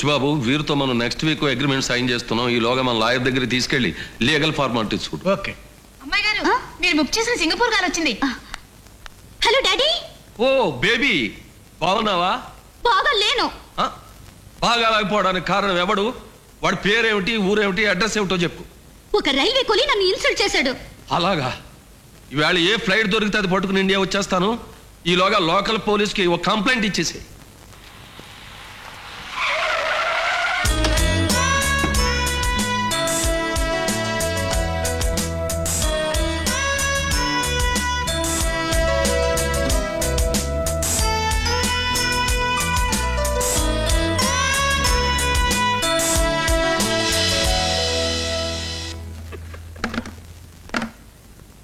బుచ్చిబాబు, వీరితో మనం next week agreement sign చేస్తున్నాం. ఈలోగా మన లాయర్ దగ్గర తీసుకెళ్లి లీగల్ ఫార్మాలిటీస్ చూడు. ఓకే. అమ్మాయి గారు, మీరు బుక్ చేసిన సింగపూర్ గారు వచ్చింది. Hello daddy. ఓ బేబీ, బాగున్నావా? బాగాలేను. బాగా లేకపోవడానికి కారణం ఎవడు? వాడి పేరేమిటి, ఊరేమిటి, అడ్రస్ ఏమిటో చెప్పు. ఒక రైల్వే కూలీ నన్ను ఇన్సల్ట్ చేశాడు. అలాగా? ఈవేళ ఏ ఫ్లైట్ దొరికితే అది పట్టుకుని ఇండియా వచ్చేస్తాను. ఈలోగా లోకల్ పోలీస్కి ఒక కంప్లైంట్ ఇచ్చేసి.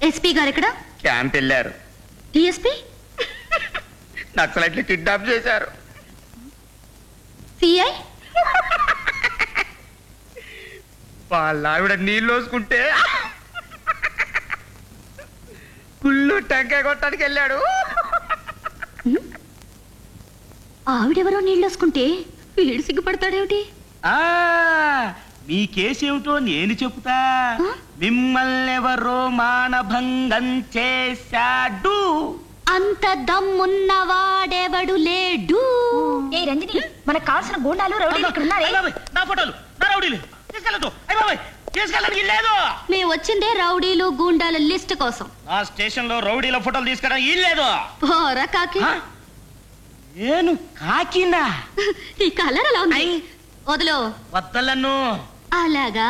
ఎస్పీ గారు ఎక్కడ? క్యాంప్ వెళ్ళారు. డిఎస్పీ? నక్సలైట్లు కిడ్నాప్ చేశారు. సిఐ? వాళ్ళ ఆవిడ నీళ్ళు వేసుకుంటే గుళ్ళు టెంకాయ కొట్టడానికి వెళ్ళాడు. ఆవిడెవరో నీళ్ళేసుకుంటే వీడు సిగ్గుపడతాడేమిటి? మీ కేసేమిటో నేను చెప్తా. మిమ్మల్ని ఎవరో మానభంగం చేశాడు. అంత దమ్మున్నవాడెవడు లేడు. ఏ రంజని, మనకు కావాల్సిన గూండాలు రౌడీలు ఇక్కడ ఉన్నారే. నా ఫోటోలు, నా రౌడీలు తీసుకెళ్ళదు. తీసుకెళ్ళడానికి లేదు. మేము వచ్చిందే రౌడీలు గూండాల లిస్ట్ కోసం. ఆ స్టేషన్ లో రౌడీల ఫోటోలు తీసుకెళ్ళడానికి ఇల్లేదు. పోరా కాకి. నేను కాకినా? ఈ కలర్ అలా ఉంది. వదులు. వద్దలను. అలాగా?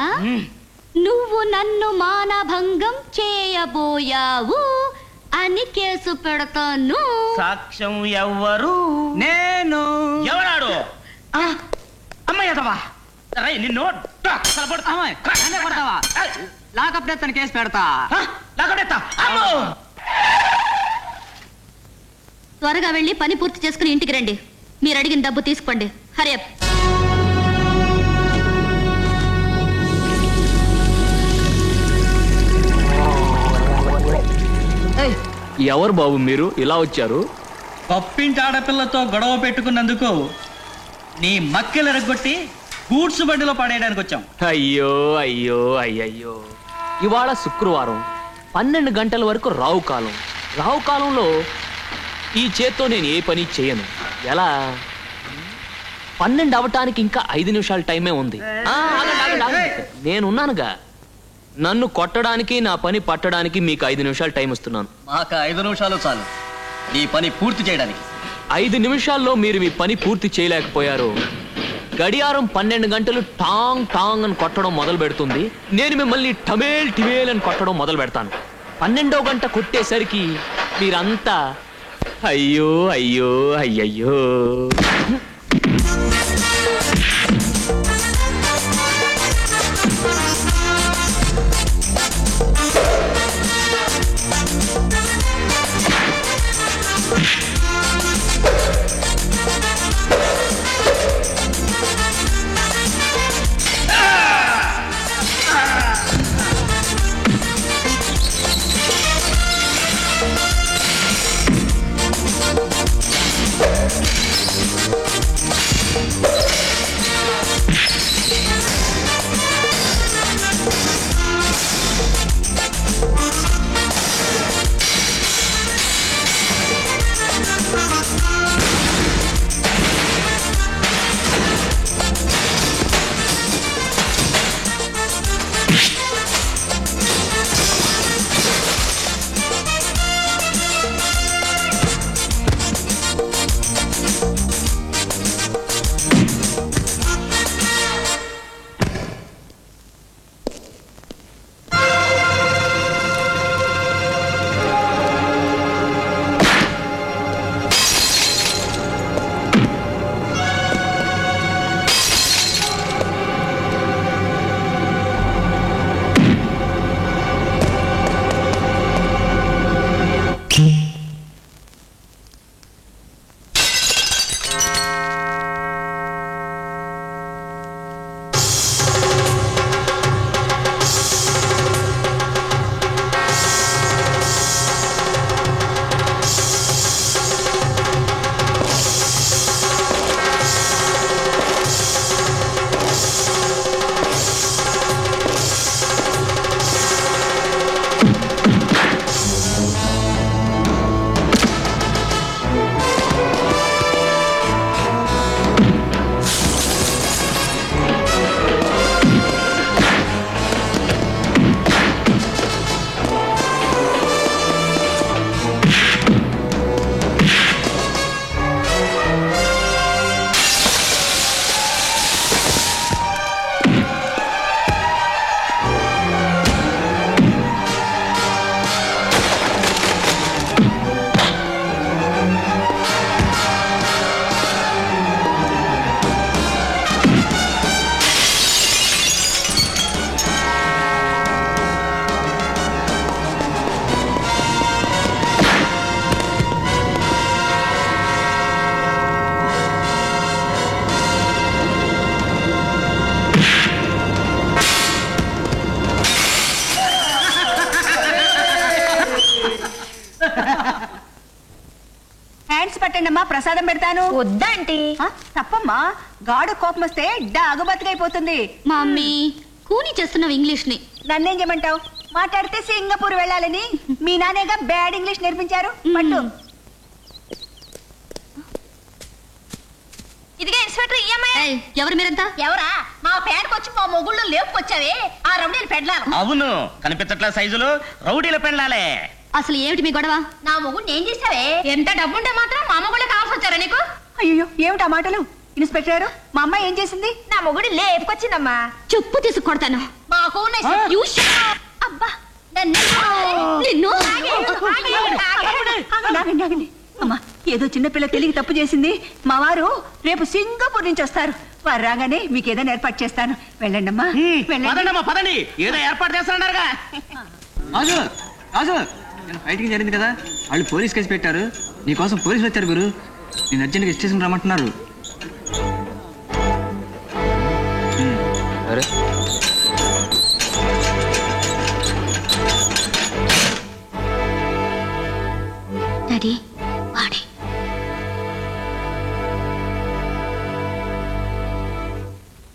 నువ్వు నన్ను మానభంగం చేయబోయావు అని కేసు పెడతాను. సాక్ష్యం ఎవ్వరు? నేను. ఎవరాడు? అమ్మాయిదవా నిన్ను లాకప్ డెత్ అని కేసు పెడతా. త్వరగా వెళ్ళి పని పూర్తి చేసుకుని ఇంటికి రండి. మీరు అడిగిన డబ్బు తీసుకోండి. హరి అప్. ఎవరు బాబు మీరు ఇలా వచ్చారు? పప్పింటి ఆడపిల్లతో గొడవ పెట్టుకున్నందుకు నీ మక్కెలు ఎరగొట్టి గూడ్స్ బండిలో పడేయడానికి వచ్చాం. అయ్యో అయ్యో అయ్యయ్యో, ఇవాళ శుక్రవారం 12 గంటల వరకు రావు కాలం. రావు కాలంలో ఈ చేత్తో నేను ఏ పని చేయను. ఎలా? 12 అవటానికి ఇంకా 5 నిమిషాల టైమే ఉంది. నేనున్నానుగా. నన్ను కొట్టడానికి, నా పని పట్టడానికి మీకు 5 నిమిషాలు టైం ఇస్తున్నాను. మాకు 5 నిమిషాలు చాలు నీ పని పూర్తి చేయడానికి. 5 నిమిషాల్లో మీరు మీ పని పూర్తి చేయలేకపోయారు, గడియారం 12 గంటలు టాంగ్ టాంగ్ అని కొట్టడం మొదలు పెడుతుంది. నేను మిమ్మల్ని టమేల్ టిమేల్ అని కొట్టడం మొదలు పెడతాను. 12వ గంట కొట్టేసరికి మీరంతా అయ్యో అయ్యో అయ్యయ్యో. ఏమ్మా ప్రసాదం పెడతాను. వద్దా ఆంటీ? తప్పమ్మా, గాడు కోపం వస్తే డాగు బతుకైపోతుంది. మమ్మీ కూని చేస్తున్నావు ఇంగ్లీష్ ని. నన్నేం చేయమంటావు? మాట్లాడితే సింగపూర్ వెళ్ళాలని మీ నానేగా బ్యాడ్ ఇంగ్లీష్ నేర్పించారు. పట్టు. ఇదిగా ఇన్స్పెక్టర్ ఈఎంఐ. ఏయ్, ఎవరు మీరంతా? ఎవరా? మా పేడకొచ్చి మా మొగుళ్ళు లేపుకొచ్చావే ఆ రౌడీలు పెడలాను. అవును, కనిపించట్లే సైజులు రౌడీల పెళ్ళాలే. అసలు ఏమిటి మీ గొడవ? నా మొగుడిని ఏం చేసావే? ఎంత డబ్బుంటే మాత్రం మా మొగుళ్ళు కావాల్సి వచ్చారా నీకు? అయ్యో ఏమిటా మాటలు? ఇన్స్పెక్టర్ గారు, మా అమ్మాయి ఏం చేసింది? నా మొగుడు లేపుకొచ్చిందమ్మా. చెప్పు తీసుకు కొడతాను. మాకు You shut up. అబ్బా నన్ను నిన్ను ఆగండి, ఆగండి. అమ్మా, ఏదో చిన్నపిల్ల తెలివి తప్పు చేసింది. మా వారు రేపు సింగపూర్ నుంచి వస్తారు. వారు రాగానే మీకు ఏదైనా ఏర్పాటు చేస్తాను. వెళ్ళండి అమ్మా, వెళ్ళండి. పదండమ్మా పదండి, ఏదో ఏర్పాటు చేస్తానన్నారుగా. రాజు రాజు, నేను ఫైటింగ్ జరిగింది కదా, వాళ్ళు పోలీస్ కేసు పెట్టారు. నీకోసం పోలీసులు వచ్చారు గురు. నేను అర్జెంట్గా స్టేషన్ రమ్మంటున్నారు. అరే డాడీ వాడే.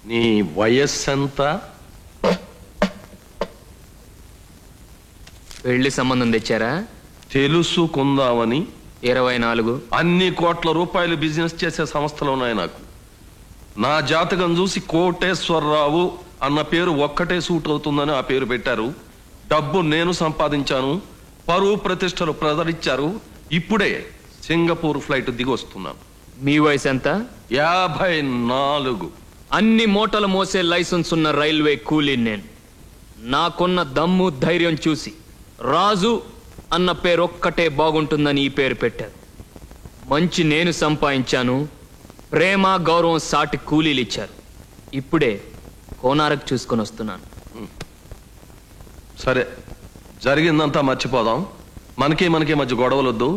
నీ వయస్సు ఎంత? పెళ్లి సంబంధం తెచ్చారా? తెలుసుకుందామని. 24. అన్ని కోట్ల రూపాయలు బిజినెస్ చేసే సంస్థలు ఉన్నాయి నాకు. నా జాతకం చూసి కోటేశ్వరరావు అన్న పేరు ఒక్కటే సూట్ అవుతుందని ఆ పేరు పెట్టారు. డబ్బు నేను సంపాదించాను, పరువు ప్రతిష్టలు ప్రజలిచ్చారు. ఇప్పుడే సింగపూర్ ఫ్లైట్ దిగి వస్తున్నాను. మీ వయసు ఎంత? 54. అన్ని మూటలు మోసే లైసెన్స్ ఉన్న రైల్వే కూలీ నేను. నాకున్న దమ్ము ధైర్యం చూసి రాజు అన్న పేరు ఒక్కటే బాగుంటుందని ఈ పేరు పెట్టారు. మంచి నేను సంపాదించాను, ప్రేమ గౌరవం సాటి కూలీలు ఇచ్చారు. ఇప్పుడే కోనారకు చూసుకొని వస్తున్నాను. సరే, జరిగిందంతా మర్చిపోదాం. మనకి మధ్య గొడవలొద్దు.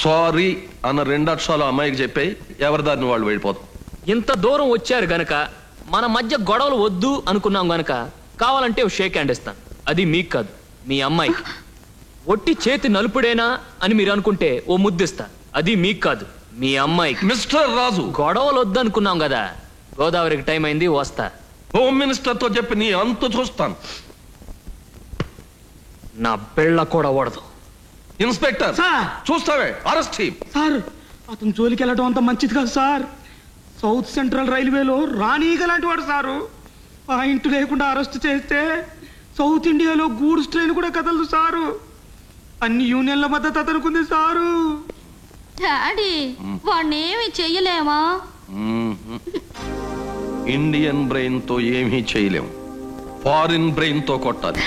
సారీ అన్న 2 అక్షరాలు అమ్మాయికి చెప్పి ఎవరి దారిని వాళ్ళు వెళ్ళిపోతాం. ఇంత దూరం వచ్చారు గనక మన మధ్య గొడవలు వద్దు అనుకున్నాం గనక కావాలంటే ఓ షేక్ హ్యాండ్ ఇస్తాను. అది మీకు కాదు, మీ అమ్మాయికి. ఒట్టి చేతి నలుపుడేనా అని మీరు అనుకుంటే ఓ ముద్దిస్తా. అది మీకు కాదు, మీ అమ్మాయికి. మిస్టర్ రాజు, గొడవలు వద్దు అనుకున్నాం కదా. గోదావరికి టైం అయింది, వస్తా. హోమ్ మినిస్టర్ తో చెప్పి నీ అంతు చూస్తాను. నా పెళ్ళ కూడా ఓడదు. Inspector, sir. చూస్తావే, అరెస్ట్ చేయి. సార్, అతను జోలికి వెళ్ళడం అంత మంచిది కాదు సార్. సౌత్ సెంట్రల్ రైల్వేలో రాణీగ లాంటి వాడు సారు. పాయింట్ లేకుండా అరెస్ట్ చేస్తే సౌత్ ఇండియాలో గూడ్స్ ట్రైన్ కూడా కదలదు సారు. అన్ని యూనియన్ల మద్దతు అతనుకుంది సారు. డాడీ వాణ్ణేమి చెయ్యలేమా? ఇండియన్ బ్రెయిన్ తో ఏమీ చేయలేం, ఫారిన్ బ్రెయిన్ తో కొట్టాలి.